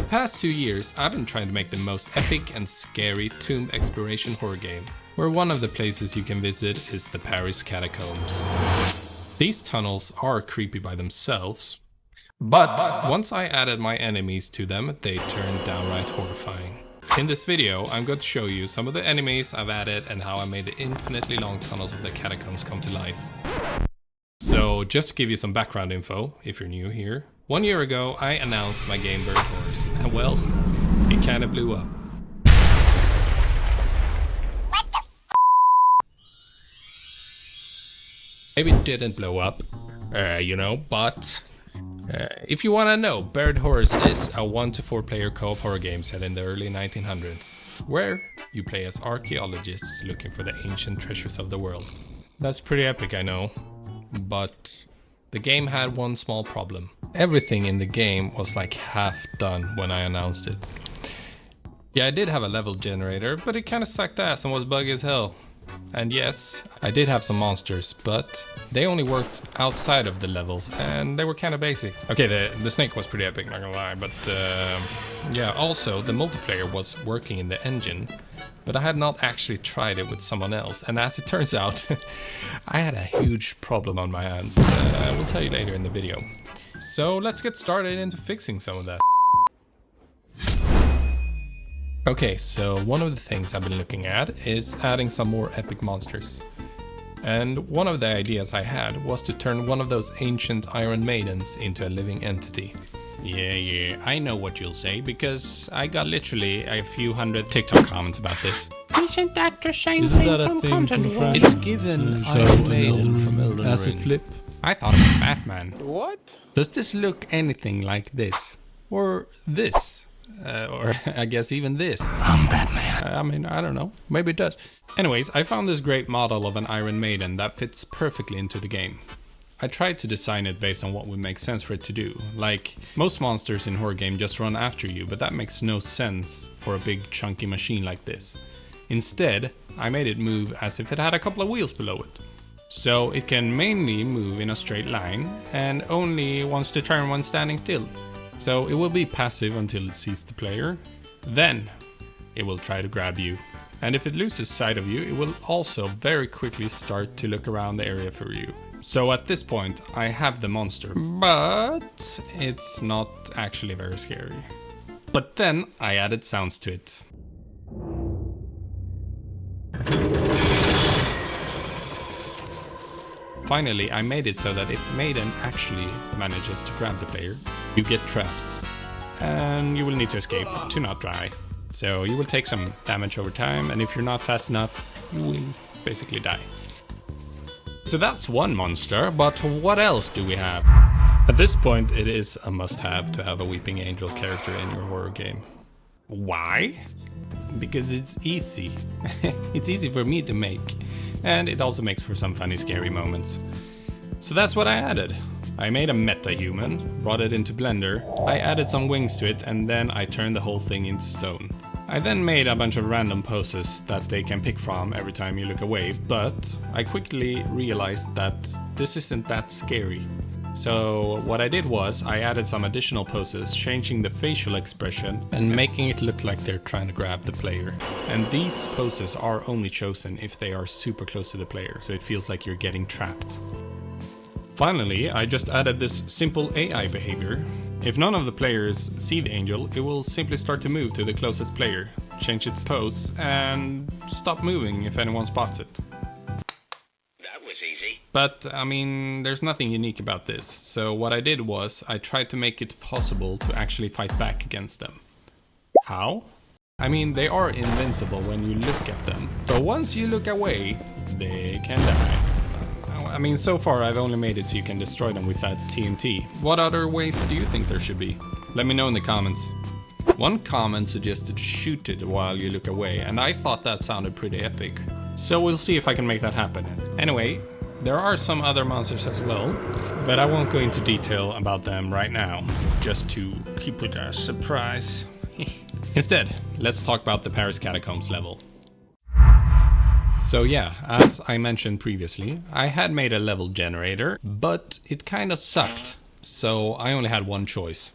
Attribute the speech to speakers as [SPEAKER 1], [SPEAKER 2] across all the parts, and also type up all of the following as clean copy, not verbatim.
[SPEAKER 1] past 2 years, I've been trying to make the most epic and scary tomb exploration horror game, where one of the places you can visit is the Paris Catacombs. These tunnels are creepy by themselves, but once I added my enemies to them, they turned downright horrifying. In this video, I'm going to show you some of the enemies I've added and how I made the infinitely long tunnels of the catacombs come to life. So, just to give you some background info, if you're new here, 1 year ago I announced my game Bird Horse, and well, it kinda blew up. Maybe it didn't blow up, but if you wanna know, Bird Horse is a 1 to 4 player co-op horror game set in the early 1900s, where you play as archaeologists looking for the ancient treasures of the world. That's pretty epic, I know, but the game had one small problem. Everything in the game was like half done when I announced it. Yeah, I did have a level generator, but it kinda sucked ass and was buggy as hell. And yes, I did have some monsters, but they only worked outside of the levels and they were kinda basic. Okay, the snake was pretty epic, not gonna lie, but yeah, also the multiplayer was working in the engine, but I had not actually tried it with someone else, and as it turns out, I had a huge problem on my hands. I will tell you later in the video. So let's get started into fixing some of that. Okay, so one of the things I've been looking at is adding some more epic monsters. And one of the ideas I had was to turn one of those ancient Iron Maidens into a living entity. Yeah, I know what you'll say, because I got literally a few hundred TikTok comments about this. Isn't that the same thing from Content War? It's given Iron Maiden from Elden Ring.
[SPEAKER 2] Acid flip.
[SPEAKER 1] I thought it was Batman.
[SPEAKER 2] What?
[SPEAKER 1] Does this look anything like this? Or this? Or I guess even this.
[SPEAKER 3] I'm Batman.
[SPEAKER 1] I mean, I don't know. Maybe it does. Anyways, I found this great model of an Iron Maiden that fits perfectly into the game. I tried to design it based on what would make sense for it to do. Like, most monsters in horror game just run after you, but that makes no sense for a big chunky machine like this. Instead, I made it move as if it had a couple of wheels below it. So it can mainly move in a straight line and only wants to turn when standing still. So it will be passive until it sees the player, then it will try to grab you. And if it loses sight of you, it will also very quickly start to look around the area for you. So at this point, I have the monster, but it's not actually very scary. But then I added sounds to it. Finally, I made it so that if the maiden actually manages to grab the player, you get trapped. And you will need to escape to not die. So you will take some damage over time, and if you're not fast enough, you will basically die. So that's one monster, but what else do we have? At this point, it is a must-have to have a Weeping Angel character in your horror game. Why? Because it's easy. It's easy for me to make. And it also makes for some funny, scary moments. So that's what I added. I made a meta-human, brought it into Blender, I added some wings to it, and then I turned the whole thing into stone. I then made a bunch of random poses that they can pick from every time you look away, but I quickly realized that this isn't that scary. So what I did was I added some additional poses, changing the facial expression and making it look like they're trying to grab the player. And these poses are only chosen if they are super close to the player, so it feels like you're getting trapped. Finally, I just added this simple AI behavior. If none of the players see the angel, it will simply start to move to the closest player, change its pose, and stop moving if anyone spots it.
[SPEAKER 3] That was easy.
[SPEAKER 1] But, I mean, there's nothing unique about this, so what I did was I tried to make it possible to actually fight back against them. How? I mean, they are invincible when you look at them, but once you look away, they can die. I mean, so far I've only made it so you can destroy them with that TNT. What other ways do you think there should be? Let me know in the comments. One comment suggested shoot it while you look away, and I thought that sounded pretty epic. So we'll see if I can make that happen. Anyway, there are some other monsters as well, but I won't go into detail about them right now, just to keep it a surprise. Instead, let's talk about the Paris Catacombs level. So yeah, as I mentioned previously, I had made a level generator, but it kinda sucked, so I only had one choice.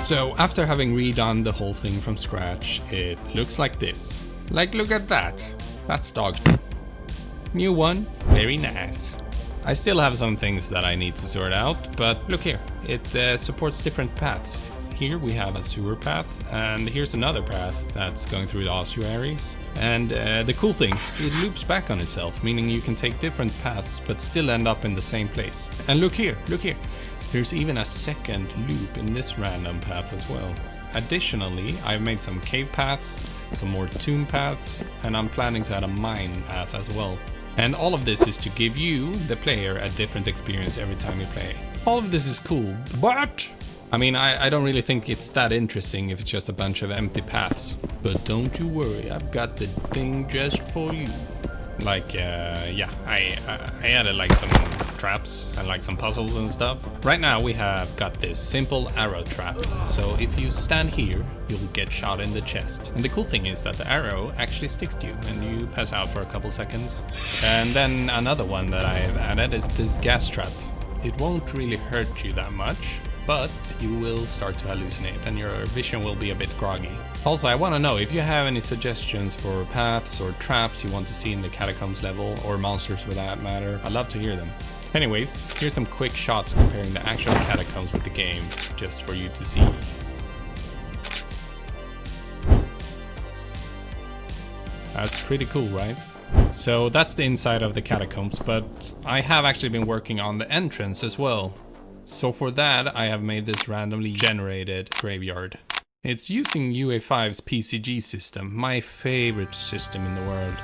[SPEAKER 1] So after having redone the whole thing from scratch, it looks like this. Like, look at that. That's dog. New one, very nice. I still have some things that I need to sort out, but look here, it supports different paths. Here we have a sewer path, and here's another path that's going through the ossuaries. And the cool thing, it loops back on itself, meaning you can take different paths but still end up in the same place. And look here, there's even a second loop in this random path as well. Additionally, I've made some cave paths, some more tomb paths, and I'm planning to add a mine path as well. And all of this is to give you, the player, a different experience every time you play. All of this is cool, but I mean, I don't really think it's that interesting if it's just a bunch of empty paths. But don't you worry, I've got the thing just for you. Like, yeah, I added like some traps and like some puzzles and stuff. Right now we have got this simple arrow trap. So if you stand here, you'll get shot in the chest. And the cool thing is that the arrow actually sticks to you and you pass out for a couple seconds. And then another one that I've added is this gas trap. It won't really hurt you that much, but you will start to hallucinate and your vision will be a bit groggy. Also, I want to know if you have any suggestions for paths or traps you want to see in the Catacombs level, or monsters for that matter. I'd love to hear them. Anyways, here's some quick shots comparing the actual Catacombs with the game, just for you to see. That's pretty cool, right? So that's the inside of the Catacombs, but I have actually been working on the entrance as well. So for that, I have made this randomly generated graveyard. It's using UA5's PCG system, my favorite system in the world.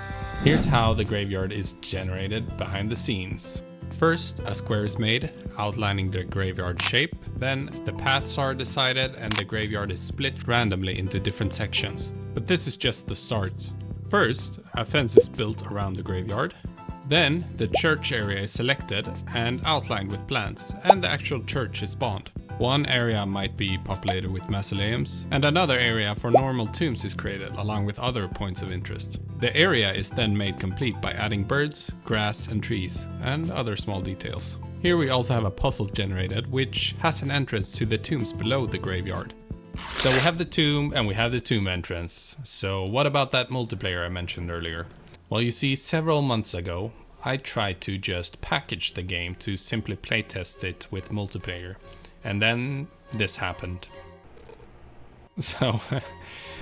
[SPEAKER 1] Here's how the graveyard is generated behind the scenes. First, a square is made, outlining the graveyard shape. Then the paths are decided and the graveyard is split randomly into different sections. But this is just the start. First, a fence is built around the graveyard. Then the church area is selected and outlined with plants, and the actual church is spawned. One area might be populated with mausoleums, and another area for normal tombs is created, along with other points of interest. The area is then made complete by adding birds, grass and trees, and other small details. Here we also have a puzzle generated, which has an entrance to the tombs below the graveyard. So we have the tomb and we have the tomb entrance. So what about that multiplayer I mentioned earlier? Well, you see, several months ago, I tried to just package the game to simply playtest it with multiplayer. And then this happened. So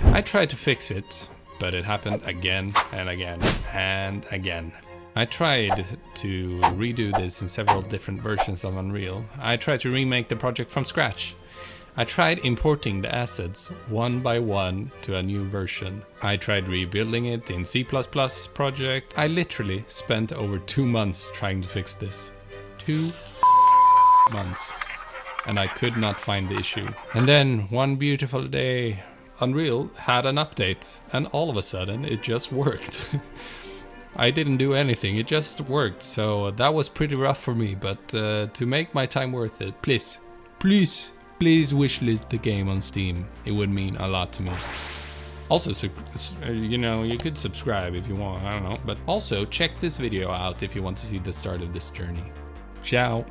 [SPEAKER 1] I tried to fix it, but it happened again and again and again. I tried to redo this in several different versions of Unreal. I tried to remake the project from scratch. I tried importing the assets one by one to a new version. I tried rebuilding it in C++ project. I literally spent over 2 months trying to fix this. 2 months. And I could not find the issue. And then one beautiful day, Unreal had an update, and all of a sudden it just worked. I didn't do anything, it just worked, so that was pretty rough for me, but to make my time worth it, please wishlist the game on Steam. It would mean a lot to me. Also, you know, you could subscribe if you want, I don't know, but also check this video out if you want to see the start of this journey. Ciao!